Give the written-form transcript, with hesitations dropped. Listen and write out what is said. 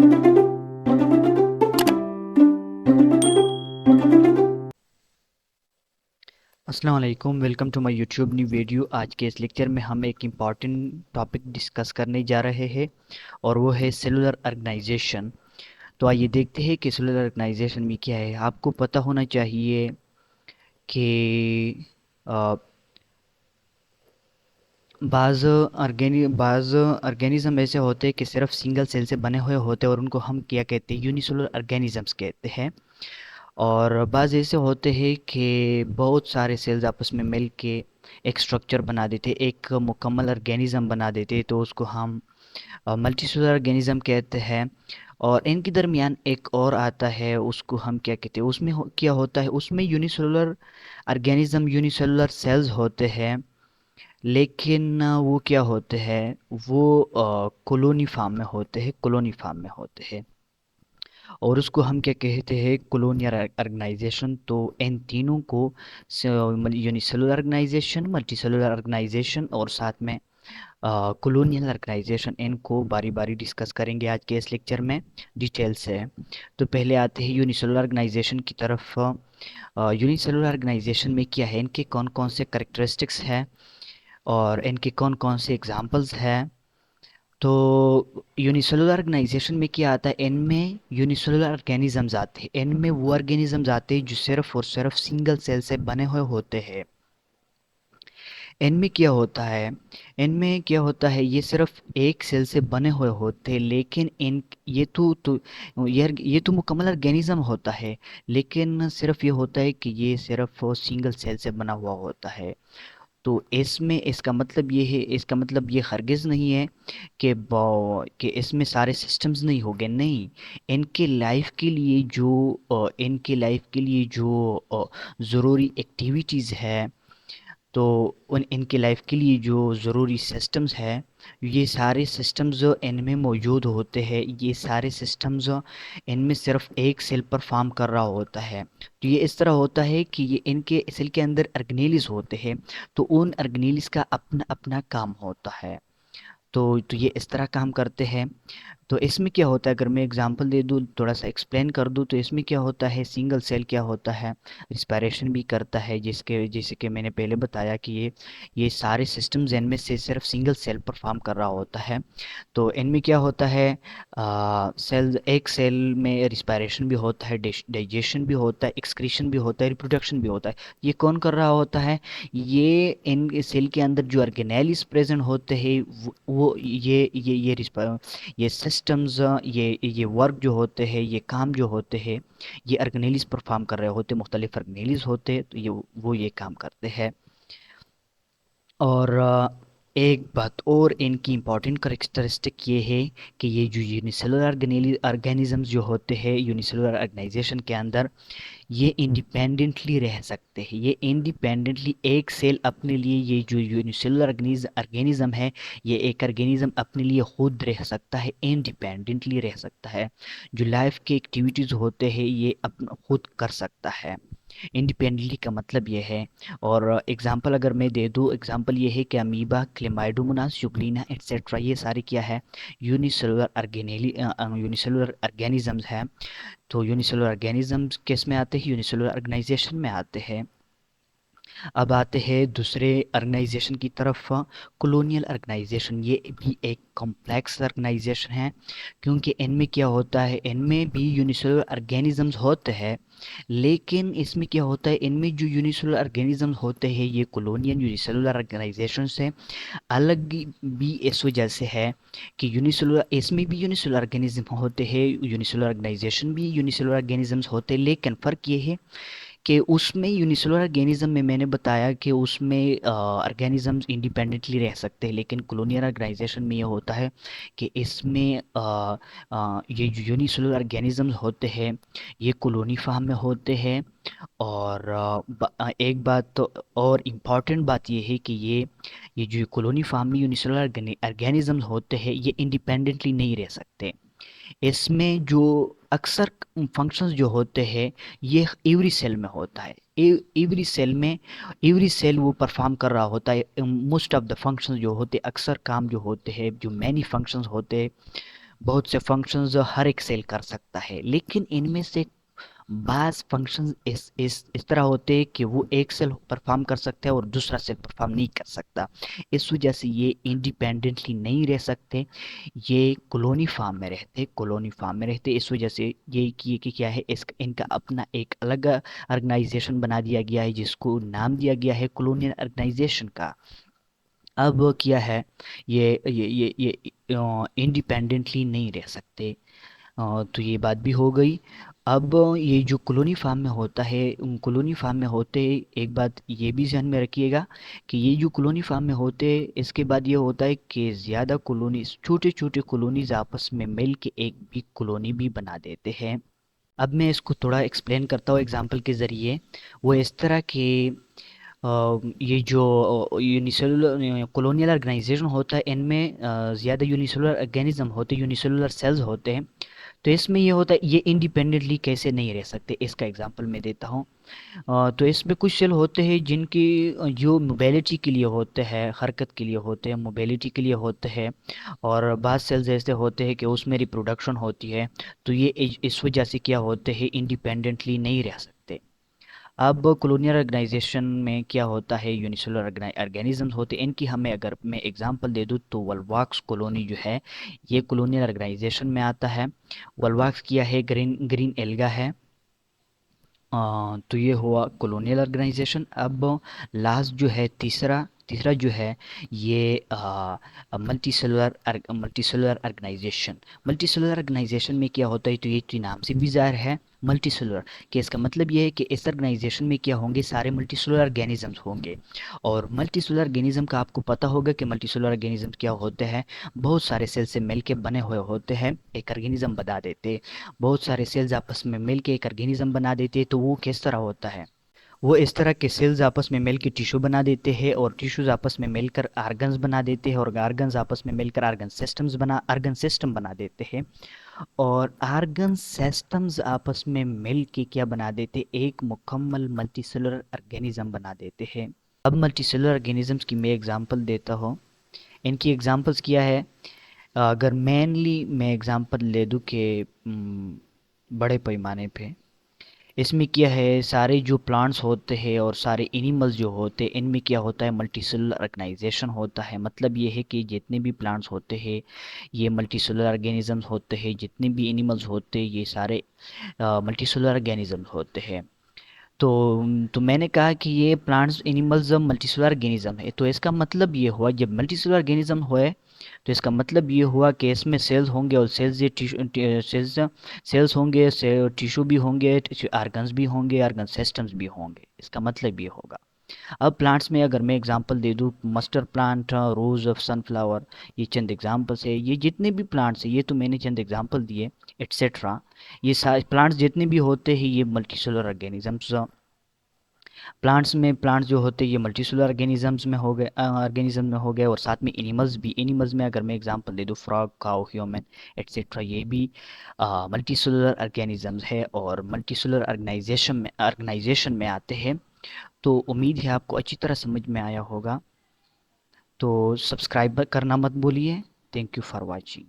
अस्सलाम वालेकुम, welcome to my YouTube new video. आज के इस लेक्चर में हम एक इम्पॉर्टेंट टॉपिक डिस्कस करने जा रहे हैं और वो है सेलुलर ऑर्गेनाइजेशन। तो आइए देखते हैं कि सेलुलर ऑर्गेनाइजेशन में क्या है। आपको पता होना चाहिए कि अ, बाज़ ऑर्गेनिज़म ऐसे होते हैं कि सिर्फ सिंगल सेल से बने हुए होते हैं और उनको हम क्या कहते हैं, यूनिसेलुलर ऑर्गेनिज़म्स कहते हैं। और बाज़ ऐसे होते हैं कि बहुत सारे सेल्स आपस में मिल के एक स्ट्रक्चर बना देते, एक मुकम्मल ऑर्गेनिज़म बना देते, तो उसको हम मल्टीसेलुलर ऑर्गेनिज़म कहते हैं। और इनके दरमियान एक और आता है, उसको हम क्या कहते हैं, उसमें क्या होता है, उसमें यूनिसेलुलर ऑर्गेनिज़म यूनिसेलुलर सेल्स होते हैं, लेकिन वो क्या होते हैं, वो कॉलोनी फॉर्म में होते हैं, कॉलोनी फॉर्म में होते हैं। और उसको हम क्या कहते हैं, कॉलोनियल ऑर्गेनाइजेशन। तो इन तीनों को यूनिसेलुलर ऑर्गेनाइजेशन, मल्टीसेलुलर ऑर्गेनाइजेशन और साथ में कॉलोनियल ऑर्गेनाइजेशन, इनको बारी बारी डिस्कस करेंगे आज के इस लेक्चर में डिटेल से। तो पहले आते हैं यूनिसेलुलर ऑर्गेनाइजेशन की तरफ। यूनिसेलुलर ऑर्गेनाइजेशन में क्या है, इनके कौन कौन से करेक्टरिस्टिक्स हैं और इनके कौन कौन से एग्जांपल्स हैं। तो यूनिसेलुलर ऑर्गेनाइजेशन में क्या आता है, इनमें यूनिसेलुलर ऑर्गेनिजम्स आते हैं, इनमें वो ऑर्गेनिजम्स आते हैं जो सिर्फ और सिर्फ सिंगल सेल से बने हुए होते हैं। इनमें क्या होता है, इनमें क्या होता है, ये सिर्फ एक सेल से बने हुए होते हैं, लेकिन इन ये तो मुकम्मल ऑर्गेनिज्म होता है, लेकिन सिर्फ ये होता है कि ये सिर्फ सिंगल सेल से बना हुआ होता है। तो इसमें इसका मतलब ये है, इसका मतलब ये हरगिज़ नहीं है कि इसमें सारे सिस्टम्स नहीं होंगे, नहीं। इनके लाइफ के लिए जो ज़रूरी एक्टिविटीज़ है, तो उन इनकी लाइफ के लिए जो ज़रूरी सिस्टम्स हैं, ये सारे सिस्टम्स जो इनमें मौजूद होते हैं, ये सारे सिस्टम्स इनमें सिर्फ एक सेल परफॉर्म कर रहा होता है। तो ये इस तरह होता है कि ये इनके सेल के अंदर ऑर्गेनेलिस होते हैं, तो उन ऑर्गेनेलिस का अपना अपना काम होता है। तो ये इस तरह काम करते हैं। तो इसमें क्या होता है, अगर मैं एग्जांपल दे दूँ, थोड़ा सा एक्सप्लेन कर दूँ, तो इसमें क्या होता है, सिंगल सेल क्या होता है, रिस्पायरेशन भी करता है, जिसके जैसे कि मैंने पहले बताया कि ये सारे सिस्टम्स इनमें से सिर्फ सिंगल सेल परफॉर्म कर रहा होता है। तो इनमें क्या होता है, सेल एक सेल में रिस्पायरेशन भी होता है, डाइजेशन भी होता है, एक्सक्रीशन भी होता है, रिप्रोडक्शन भी होता है। ये कौन कर रहा होता है, ये इन सेल के अंदर जो ऑर्गेनेलिस प्रेजेंट होते हैं, वो ये सिस्टम्स, ये वर्क जो होते हैं, ये काम जो होते हैं, ये ऑर्गेनेलिस परफॉर्म कर रहे होते, मुख्तलिफ ऑर्गेनेलिस होते हैं, तो ये काम करते हैं। और एक बात और, इनकी इम्पॉर्टेंट करेक्टरिस्टिक ये है कि ये जो यूनिसेलुलर ऑर्गेनिजम्स जो होते हैं यूनिसेलुलर ऑर्गेनाइजेशन के अंदर, ये इंडिपेंडेंटली रह सकते हैं। ये इंडिपेंडेंटली एक सेल अपने लिए, ये जो यूनिसेलुलर ऑर्गेनिज्म है, ये एक ऑर्गेनिज्म अपने लिए खुद रह सकता है, इंडिपेंडेंटली रह सकता है। जो लाइफ के एक्टिविटीज़ होते हैं, ये अपना खुद कर सकता है। इंडिपेंडेंटली का मतलब ये है। और एग्जांपल अगर मैं दे दूँ, एग्जांपल ये है कि अमीबा, क्लेमाइडोमोनास, यूग्लिना एटसेट्रा, ये सारे क्या है, यूनिसेलुलर ऑर्गेनिजम्स हैं। तो यूनिसेलुलर ऑर्गेनिजम्स किस में आते हैं, यूनिसेलुलर ऑर्गेनाइजेशन में आते हैं। अब आते हैं दूसरे ऑर्गेनाइजेशन की तरफ, कॉलोनियल ऑर्गेनाइजेशन। ये भी एक कॉम्प्लेक्स ऑर्गेनाइजेशन है, क्योंकि इनमें क्या होता है, इनमें भी यूनिसेलुलर ऑर्गेनिजम्स होते हैं, लेकिन इसमें क्या होता है, इनमें जो यूनिसेलुलर ऑर्गेनिजम्स होते हैं, ये कॉलोनियल यूनिसेलुलर ऑर्गेनाइजेशन से अलग भी इस वजह से है कि यूनिसेलुलर, इसमें भी यूनिसेलुलर ऑर्गेनिज्म होते हैं, यूनिसेलुलर ऑर्गेनाइजेशन भी यूनिसेलुलर ऑर्गेनिजम्स होते हैं, लेकिन फ़र्क ये है कि उसमें यूनिसेलुलर ऑर्गेनिज्म में मैंने बताया कि उसमें ऑर्गेनिजम्स इंडिपेंडेंटली रह सकते हैं, लेकिन कॉलोनियल ऑर्गेनाइजेशन में ये होता है कि इसमें ये जो यूनिसेलुलर ऑर्गेनिजम्स होते हैं, ये कॉलोनी फार्म में होते हैं। और एक बात तो और इम्पॉर्टेंट बात ये है कि ये जो कॉलोनी फार्म में यूनिसेलुलर ऑर्गेनिजम्स होते हैं, ये इंडिपेंडेंटली नहीं रह सकते। इसमें जो अक्सर फंक्शंस जो होते हैं, ये एवरी सेल में होता है। एवरी सेल वो परफॉर्म कर रहा होता है। मोस्ट ऑफ द फंक्शंस जो होते हैं, अक्सर काम जो होते हैं, जो मैनी फंक्शंस होते हैं, बहुत से फंक्शंस हर एक सेल कर सकता है, लेकिन इनमें से बास फंक्शंस इस तरह होते हैं कि वो एक सेल परफॉर्म कर सकता है और दूसरा सेल परफॉर्म नहीं कर सकता। इस वजह से ये इंडिपेंडेंटली नहीं रह सकते, ये कॉलोनी फॉर्म में रहते। इस वजह से ये कि क्या है, इस इनका अपना एक अलग ऑर्गेनाइजेशन बना दिया गया है जिसको नाम दिया गया है कॉलोनियल ऑर्गेनाइजेशन का। अब क्या है, ये इंडिपेंडेंटली नहीं रह सकते। तो ये बात भी हो गई। अब ये जो कॉलोनी फार्म में होता है, कॉलोनी फार्म में होते एक बात ये भी ध्यान में रखिएगा कि ये जो कॉलोनी फार्म में होते, इसके बाद ये होता है कि ज़्यादा कॉलोनीज, छोटे छोटे कॉलोनीज आपस में मिल के एक बिग कॉलोनी भी बना देते हैं। अब मैं इसको थोड़ा एक्सप्लेन करता हूँ एग्जांपल के ज़रिए। वो इस तरह के ये जो यूनिसेलुलर कॉलोनियल ऑर्गेनाइजेशन होता है, इनमें ज़्यादा यूनिसेलुलर ऑर्गेनिज्म होते हैं, यूनिसेलुलर सेल्स होते हैं। तो इसमें ये होता है, ये इंडिपेंडेंटली कैसे नहीं रह सकते, इसका एग्जांपल मैं देता हूँ। तो इसमें कुछ सेल होते हैं जिनकी जो मोबिलिटी के लिए होते हैं, हरकत के लिए होते हैं, मोबिलिटी के लिए होते हैं। और बाद सेल्स ऐसे होते हैं कि उसमें रिप्रोडक्शन होती है। तो ये इस वजह से क्या होते हैं, इंडिपेंडेंटली नहीं रह सकते। अब कॉलोनियल ऑर्गेनाइजेशन में क्या होता है, यूनिसेलुलर ऑर्गेनिजम्स होते हैं। इनकी हमें अगर मैं एग्जांपल दे दूँ तो वल्वाक्स कॉलोनी जो है, ये कॉलोनियल ऑर्गेनाइजेशन में आता है। वल्वाक्स किया है, ग्रीन ग्रीन एल्गा है। तो ये हुआ कॉलोनियल ऑर्गेनाइजेशन। अब लास्ट जो है, तीसरा तीसरा जो है, ये multi cellular organization. Multi cellular organization में क्या होता है, तो ये तो नाम से भी ज़ाहिर है मल्टी सेलुलर, कि इसका मतलब ये है कि इस ऑर्गेनाइजेशन में क्या होंगे, सारे मल्टी सेलुलर ऑर्गेनिजम्स होंगे। और मल्टी सेलुलर ऑर्गेनिज्म का आपको पता होगा कि मल्टी सेलुलर ऑर्गेनिज्म क्या होते हैं, बहुत सारे सेल से मिलके बने हुए होते हैं, एक ऑर्गेनिज्म बना देते। बहुत सारे सेल्स आपस में मिलके एक ऑर्गेनिज्म बना देते हैं। तो वो किस तरह होता है, वो इस तरह के सेल्स आपस में मिलकर टिश्यू बना देते हैं, और टिश्यूज आपस में मिलकर आर्गन्स बना देते हैं, और आर्गन्स आपस में मिलकर आर्गन सिस्टम बना देते हैं। और आर्गन सिस्टम्स आपस में मिल के क्या बना देते, एक मुकम्मल मल्टीसेलुलर ऑर्गेनिज्म बना देते हैं। अब मल्टीसेलुलर ऑर्गेनिजम्स की मैं एग्जांपल देता हूँ। इनकी एग्जांपल्स क्या है, अगर मेनली मैं एग्जांपल ले दूँ कि बड़े पैमाने पे, इसमें क्या है, सारे जो प्लांट्स होते हैं और सारे एनिमल्स जो होते हैं, इनमें क्या होता है, मल्टीसेलुलर ऑर्गेनाइजेशन होता है। मतलब ये है कि जितने भी प्लांट्स होते हैं, ये मल्टीसेलुलर ऑर्गेनिजम्स होते हैं। जितने भी एनिमल्स होते हैं, ये सारे मल्टीसेलुलर ऑर्गेनिजम्स होते हैं। तो मैंने कहा कि ये प्लांट्स एनिमल्स मल्टीसेलुलर ऑर्गेनिज्म है। तो इसका मतलब ये हुआ, जब मल्टीसेलुलर ऑर्गेनिज्म हुए, तो इसका मतलब ये हुआ कि इसमें सेल्स होंगे, और सेल्स ये सेल्स होंगे, टिश्यू भी होंगे, आर्गन्स भी होंगे, आर्गन सिस्टम्स भी होंगे। इसका मतलब ये होगा। अब प्लांट्स में अगर मैं एग्जांपल दे दूँ, mustard plant, rose of sunflower, ये चंद एग्जांपल्स है। ये जितने भी प्लांट्स हैं, ये तो मैंने चंद एग्जांपल दिए, एट्सेट्रा। ये सारे प्लांट्स जितने भी होते हैं, ये मल्टीसेलुलर ऑर्गेनिजम्स। प्लांट्स जो होते हैं, ये मल्टीसेलुलर ऑर्गेनिज्म में हो गए, और साथ में एनिमल्स में अगर मैं एग्जांपल दे दूँ, फ्रॉग, काउ, ह्यूमन, एट्सेट्रा, ये भी मल्टीसेलुलर ऑर्गेनिजम्स है और मल्टीसेलुलर ऑर्गेनाइजेशन में आते हैं। तो उम्मीद है आपको अच्छी तरह समझ में आया होगा। तो सब्सक्राइब करना मत भूलिए। Thank you for watching.